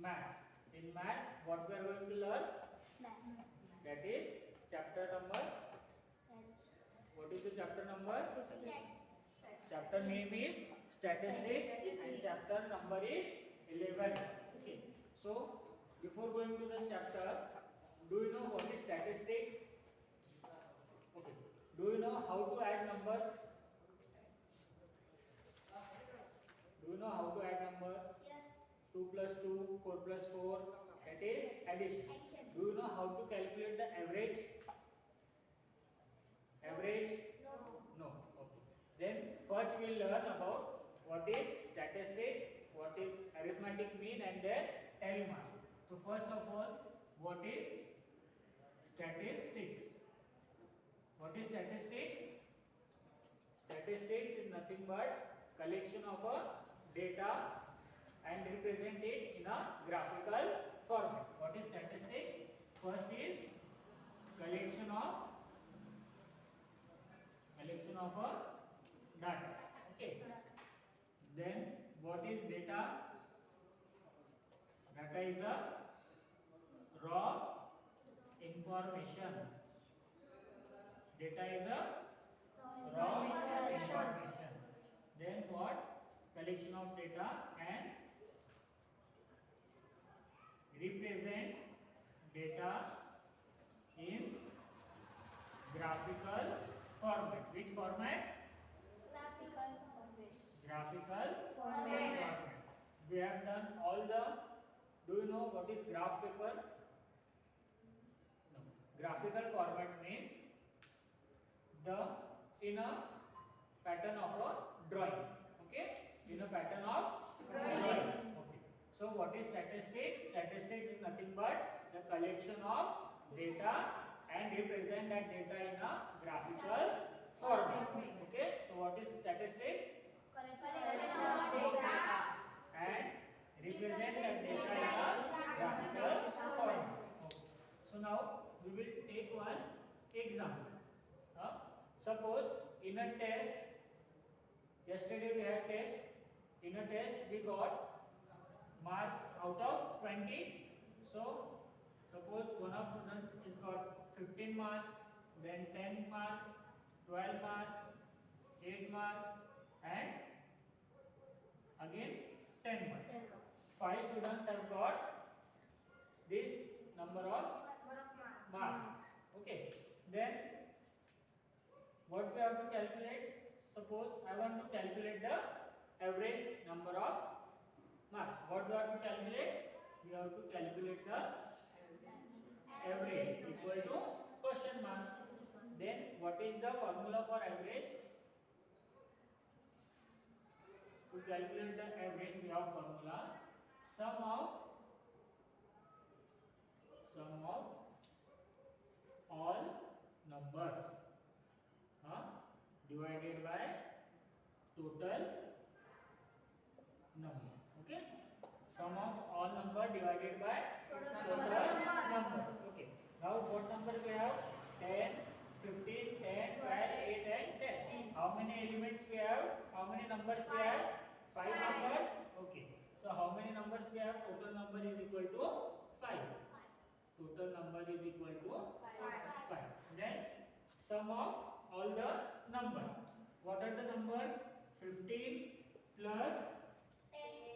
maths. In maths, what we are going to learn? That is chapter number. What is the chapter number? Chapter name is statistics and chapter number is 11. Okay. So before going to the chapter, do you know what is statistics? Okay. Do you know how to add numbers? Do you know how to add numbers? Yes. 2 plus 2, 4 plus 4, that is addition. Do you know how to calculate the average? Average? No. Okay. Then first we will learn about what is statistics, what is arithmetic mean, and then tally mark. So first of all, what is statistics? What is statistics? Statistics is nothing but collection of a data and represent it in a graphical format. What is statistics? First is collection of a data. Okay. Then what is data? Data is a raw information. Data is a raw information. Then what? Collection of data and represent data in graphical format. Which format? Graphical format. We have done all the. Do you know what is graph paper? No. Graphical format means the in a pattern of a drawing. Okay, in a pattern of drawing. Okay. So what is statistics? Statistics is nothing but the collection of data and represent that data in a graphical format. Okay. So what is statistics? Collection of data And represent that data in a graphical format. Okay. So now we will take one example. Suppose in a test, yesterday we had test. In a test we got marks out of 20. So suppose one of student is got 15 marks, then 10 marks, 12 marks, 8 marks, and again 10 marks. 5 students have got this number of marks. Okay. Then what we have to calculate? Suppose I want to calculate the average number of marks. What do I have to calculate? We have to calculate the average equal to question mark. Then what is the formula for average? To calculate the average we have formula sum of all numbers divided by total number. Okay, sum of all number divided by total numbers. Okay, now what number we have? 10, 15, 10, 12, 8 and 10. How many elements we have? How many numbers we have? 5 numbers. Okay, so how many numbers we have? Total number is equal to 5. Total number is equal to 5. Then sum of all the numbers. What are the numbers? 15 plus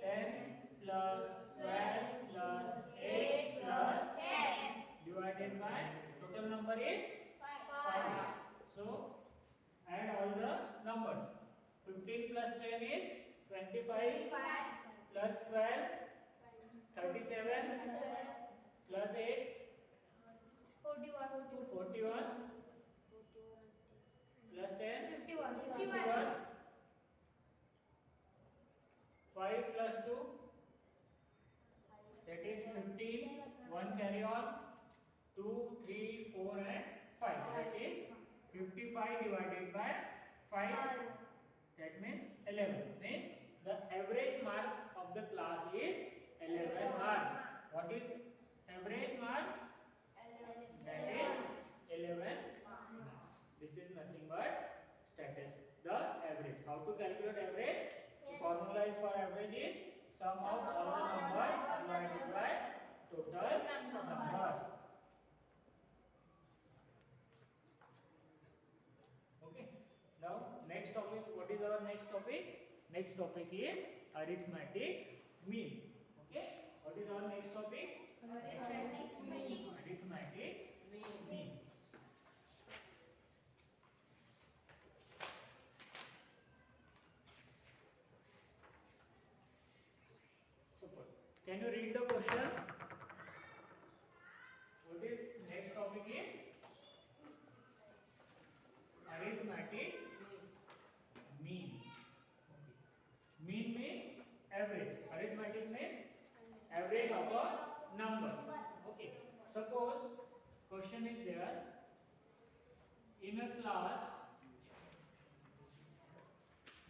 10 plus 12 plus 8 plus 10 divided by total number is 5. So add all the numbers. 15 plus 10 is 25 plus 12 37 plus 8 41 plus 10 51 5 plus 2 that is 15 1 carry on 2 3 4 and 5 that is 55 divided by 5 that means 11 means the average marks of the class is 11 marks. What is average marks? That is 11 marks. This is nothing but statistics, the average. How to calculate average? The formula is for average is sum of all the numbers divided by our next topic? Next topic is arithmetic mean. Okay. What is our next topic? Arithmetic mean. Arithmetic mean. Super. Can you read the question? What is next topic is arithmetic mean. Okay. Mean means average. Arithmetic means average of a number. Okay. Suppose question is there, in a class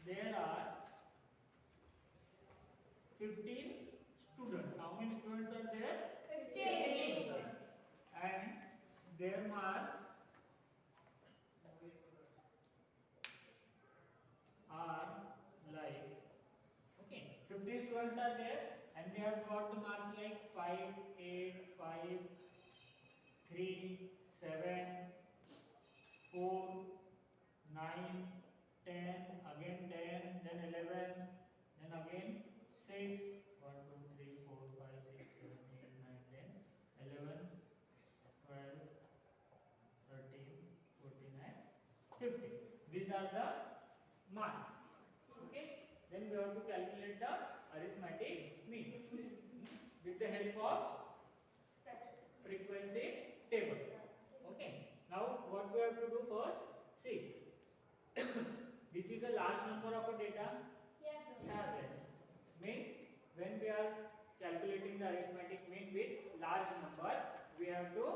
there are 15 students. How many students are there? 15. And their marks are like, okay, 50 students are there and they have got the marks like 5, 8, 5, 3, 7, 4, 9, 10, again 10, then 11, then again 6, 1, 2, 3, 4, 5, 6, 7, 8, 9, 10, 11, 12, 13, 14 and 15. These are the marks. Okay. Then we have to calculate the arithmetic mean with the help of frequency table. Okay. Now what we have to do first? See, this is a large number of a data. Yes. Means when we are calculating the arithmetic mean with large number, we have to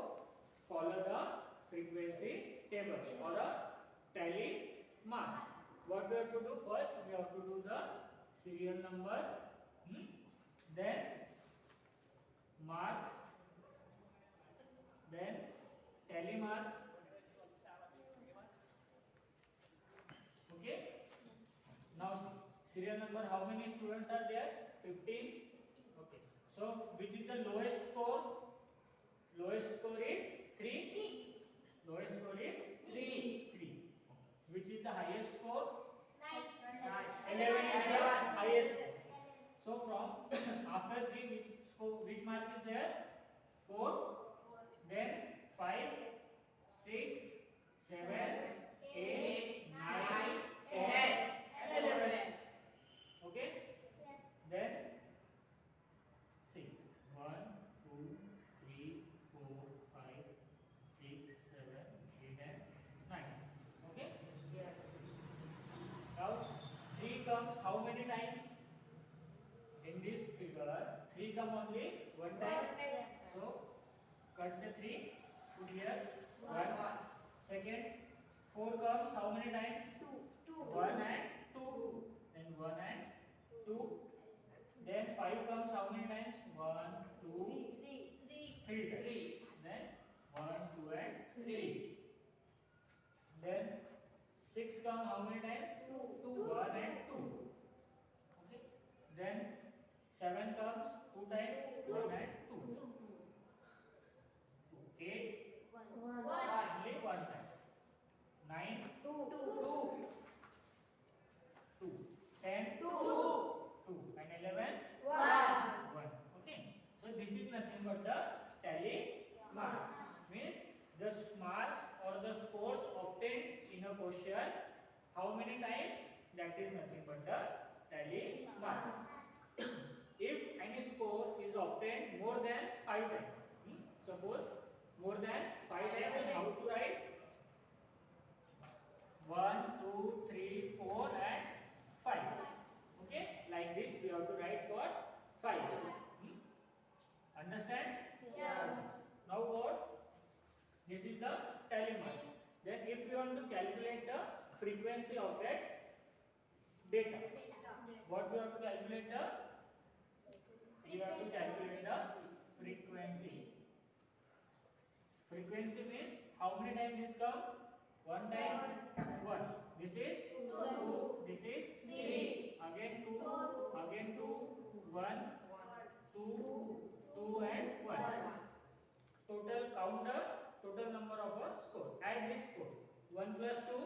follow the frequency table or a tally mark. What we have to do first? We have to do the serial number, then marks, then tally marks. Okay. Now serial number. How many students are there? 15. Okay. So which is the lowest score? Lowest score is 3. Lowest score is 3. Which is the highest score? 11 is the highest score. So from after 3, which mark is there? 4. Then 5, 6, 7, 8, 9, 10, and 11. Okay. Then see 1, 2, 3, 4, 5, 6, 7, 8, and 9. Okay. Now 3 comes how many times? In this figure 3 come only one time. So cut the 3, put here 1. Second 4 comes how many times? 1 and 2. Then 1 and 2. Then 5 comes how many times? 1, 2, 3 times. Then 1, 2 and 3. Then 6 comes how many times? 1 and 2. Okay. Then 7 comes 2 times, 1 and 2. 8 only 1 time. 9 2. 10 2 and 11 1. Okay. So this is nothing but the tally mark. Means the marks or the scores obtained in a question, how many times? That is nothing but the tally mark. If any score is obtained more than 5 times, suppose more than 5 times, then how to write? 1, 2, 3, 4 and 5. Okay, like this we have to write for 5. Understand? Now what? This is the tally mark. Then if you want to calculate the frequency of that data, what we have to calculate the? You have to calculate the frequency. Frequency means how many times this come? 1 time, 1. This is 2. This is 3. Again 2. Again 2. 1, 2, 2 and 1. Total count the total number of a score. Add this score. 1 plus 2,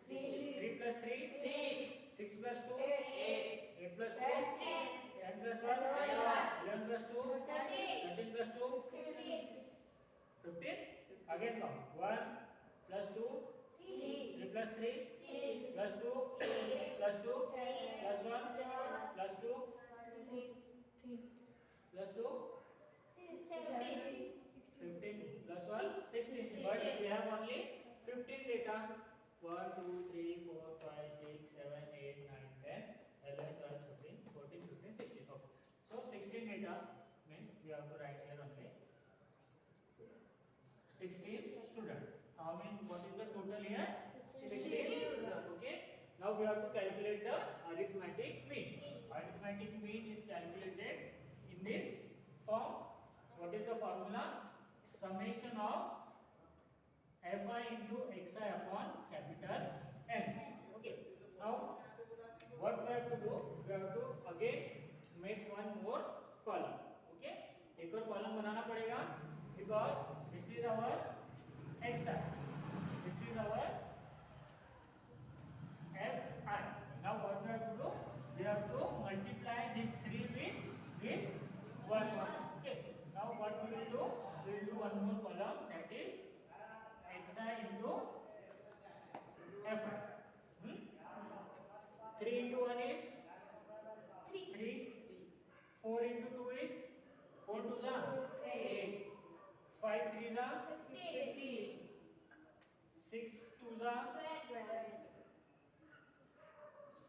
3 plus 3, 6 16 students. How many? What is the total here? 16 students. Okay. Now we have to calculate the arithmetic mean. Arithmetic mean is calculated in this form. What is the formula? Summation of fi into xi upon capital N. Okay. Now what we have to do? We have to again make one more column. Okay. एक और column बनाना पड़ेगा because this is our xi. This is our fi. Now what we have to do? We have to multiply this 3 with this 1. Okay. Now what we will do? We will do one more column, that is xi into fi. 3 into 1 is 3. 4 into 2 is 4 2s are 8. 5 3s are 6 2s are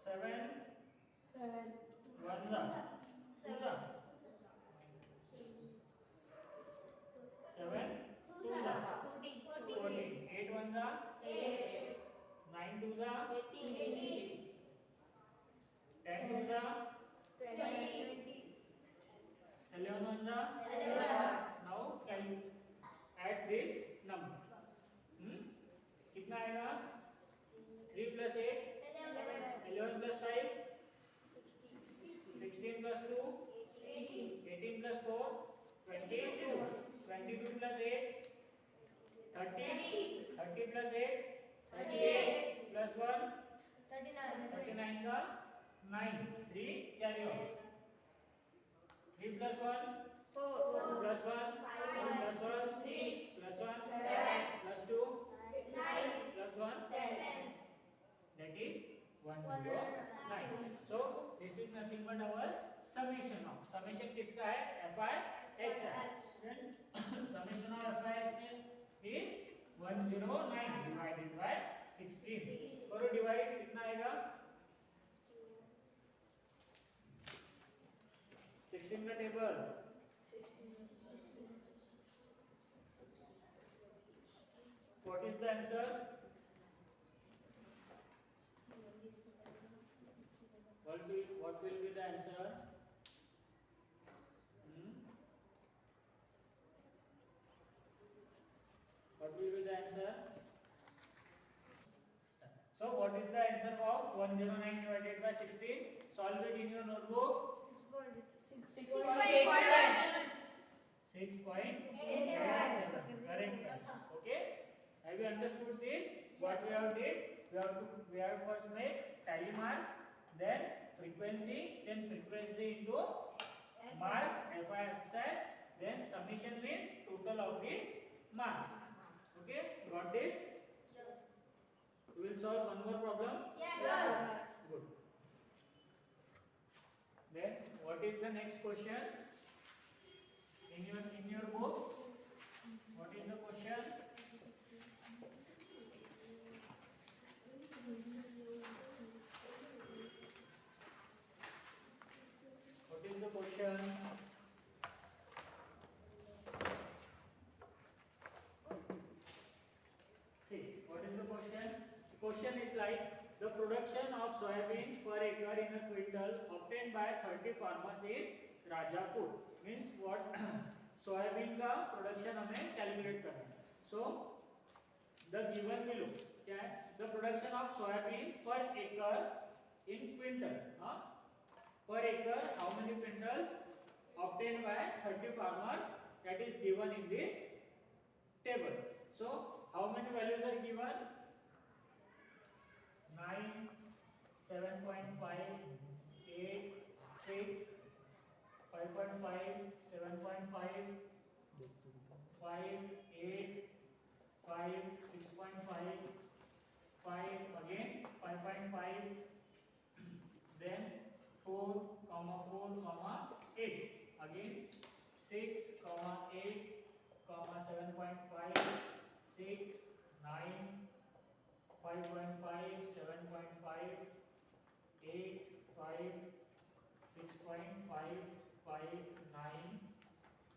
7 1s are 2s are 7 2s are 14. 8 1s are 9 2s are 10 2s are 11 1s are. Now can you add this number? कितना आएगा? 3 plus 8 11 plus 5 16 plus 2 18 plus 4 22 22 plus 8 30 30 plus 8 38 plus 1 39 का 9 3 carry on 3 plus 1 plus 1 plus 1 plus 1 plus 2 plus 1 that is 109. So this is nothing but our summation of किसका है? fi xi. Then summation of fi xi is 109 divided by 16. करो divide कितना आएगा? 16 का table what is the answer? What will be the answer? What will be the answer? So what is the answer of 109 divided by 16? Solve it in your notebook. 6.87. Correct. Okay. Have you understood this? What we have did? We have first make tally marks, then frequency into marks fi xi, then summation means total of these marks. Okay. Got this? We will solve one more problem. Good. Then what is the next question in your book? What is the question? What is the question? See, what is the question? The question is like the production of soybean per acre in a quintal obtained by 30 farmers in Rajapur. Means what? Soybean का production हमें calculate करना है. So the given below क्या है? The production of soybean पर एकड़ इन quintal. Per acre how many quintals obtained by 30 farmers, that is given in this table. So how many values are given? 9 7.5 8 6 5.5 7.5 5 8 5 6.5 5 again 5.5 then 4 comma 8 again 6 comma 8 comma 7.5 6 9 5.5 7.5 8 5 6.5 5 9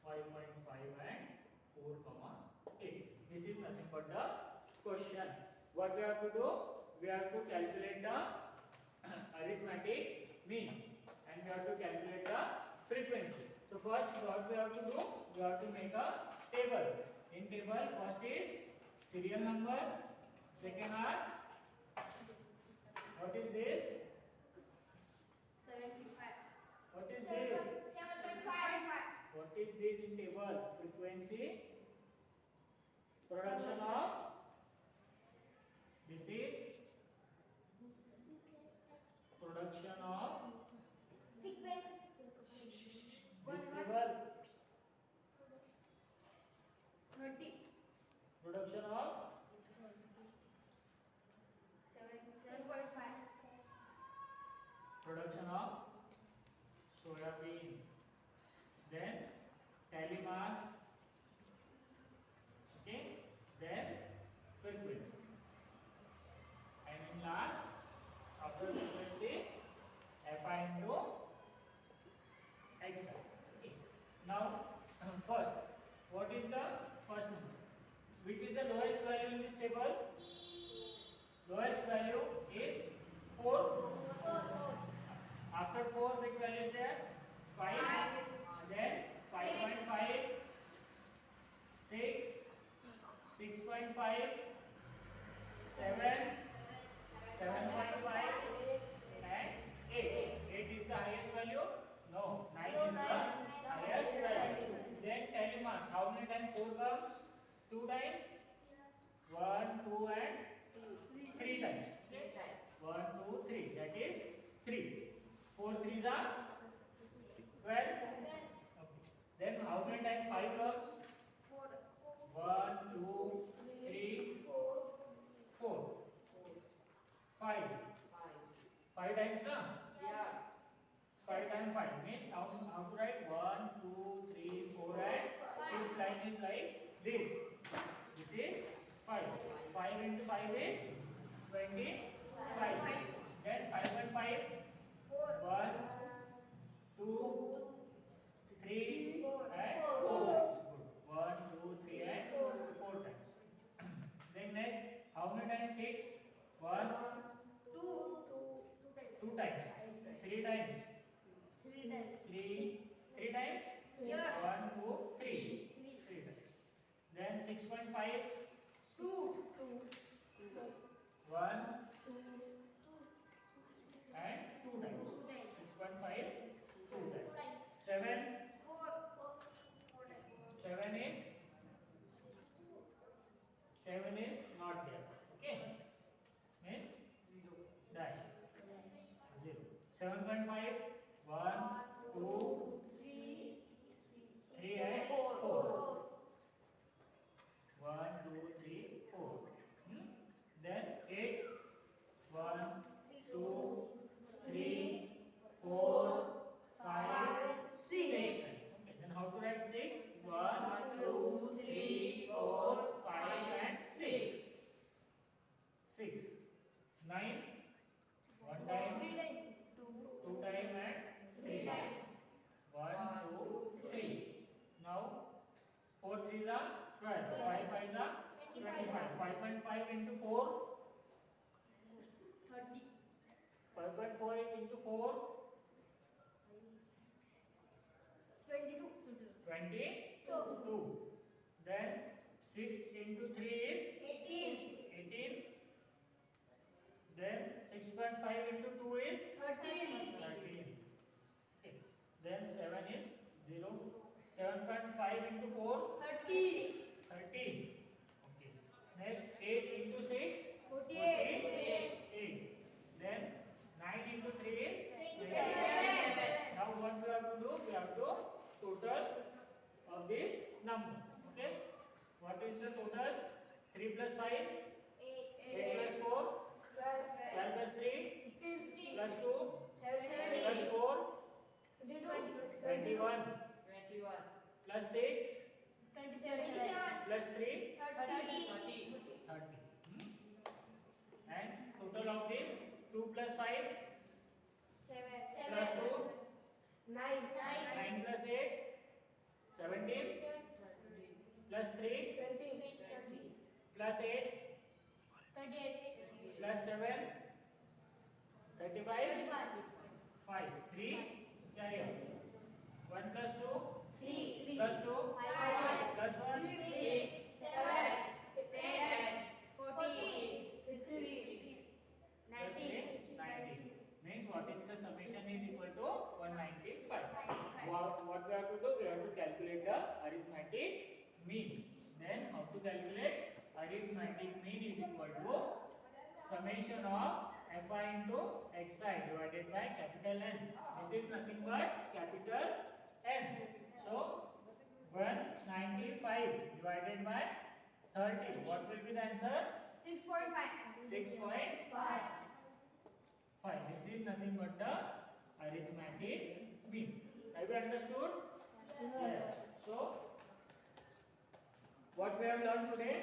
5.5 and 4 comma 8. This nothing but the question. What we have to do? We have to calculate the arithmetic mean and we have to calculate the frequency. So first what we have to do? We have to make a table. In table first is serial number, second are what is this? 75. What is this? 7.5. What is this in table? Frequency, production of, this is production of, Frequency. this table, 30. production of, 7.5. production of soya bean. Then tally marks, okay, then frequency, and in last after frequency fi into xi. Okay. Now first, what is the first number? Which is the lowest value in this table? Lowest value is 4. After 4, which value is there? 5. Then 5.5, 6, 6.5, 7, 7.5, and 8. 8 is the highest value? No. 9 is the highest value. Then tally marks. How many times 4 comes? 2 times? 1, 2, and 3 times. 1, 2, 3. That is 3. 4 3s are 12. Okay. Then how many times 5 comes? 1, 2, 3, 4. 5. 5 times, na? 5 times 5 means how to write? 1, 2, 3, 4, and fifth line is like this. This is 5. 5 into 5 is 25. Then 5.5. 1, 2, 3, and 4. 1, 2, 3, and 4 times. Then next, how many times 6? 1, 2 times. 3 times. 3 times? Yes. 1, 2, 3. 3 times. Then 6.5. 1 and 2 times. 6.5, 2 times. 7. 7 is not there. Okay? Means dash. 0. 7.5. 1, 2, 3 and 4. 1, 2, 3, 4. Then 8. 1, 2, 3, 4, 5, 6. Okay. Then how to write 6? 1, 2, 3, 4, 5, and 6. 6. 9. 1 time, 2 time, and 3 time. 1, 2, 3. Now 4 3s are 12. 5 5s are 25. 5.5 into 4. 5.4 into 4. 22. Then 6 into 3 is 18. Then 6.5 into 2 is 13. Okay. Then 7 is 0. 7.5 into 4, 13. Okay. Next 8 into 6, 48. Then 9 into 3 is 27. Now what we have to do? We have to total of this number. Okay. What is the total? 3 plus 5, 8 plus 4, 12 plus 3, plus 2, plus 4, 21, plus 6, plus 3, 30. And total of this 2 plus 5, plus 2, 9 plus 8, 17, plus 3, 1 plus 2 3 plus 2 5 plus 1 6 7 10 14 16 plus 8 19. Means what is the summation is equal to 195. What we have to do? We have to calculate the arithmetic mean. Then how to calculate? Arithmetic mean is equal to summation of fi into xi divided by capital N. This is nothing but capital N. So 195 divided by 30. What will be the answer? 6.5 6.5. This is nothing but the arithmetic mean. Have you understood? Yes. So, what we have learned today?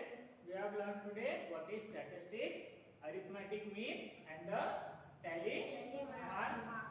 We have learned today what is statistics, arithmetic mean, and the tally marks